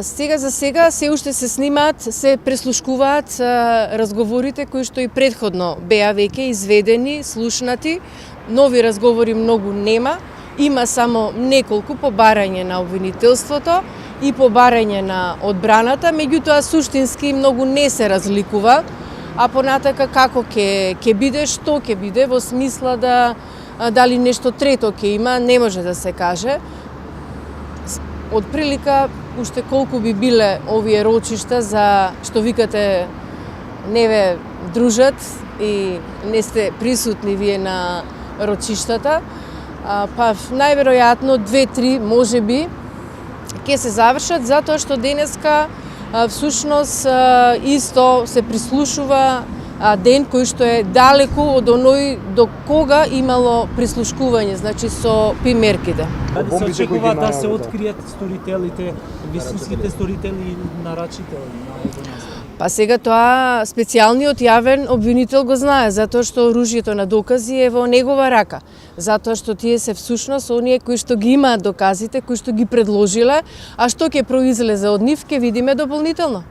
Сега за сега се уште се снимаат, се преслушкуваат разговорите кои што и претходно беа веќе изведени, слушнати. Нови разговори многу нема, има само неколку по барање на обвинителството и по барање на одбраната, меѓутоа суштински многу не се разликува, а понатака како ќе биде, што ќе биде, во смисла дали нешто трето ќе има, не може да се каже. Од прилика, уште колку би биле овие рочишта за што викате не ве дружат и не сте присутни вие на рочиштата, па најверојатно 2-3 можеби ќе се завршат затоа што денеска всушност исто се прислушува ден кој што е далеку од оној до кога имало прислушкување, значи со примерките. Дали се очекува да се откријат сторителите, вистинските сторители на рачите на овој? Па сега тоа специјалниот јавен обвинител го знае, затоа што оружјето на докази е во негова рака. Затоа што тие се всушност оние кои што ги имаат доказите, кои што ги предложиле, а што ќе произлезе од нив ќе видиме дополнително.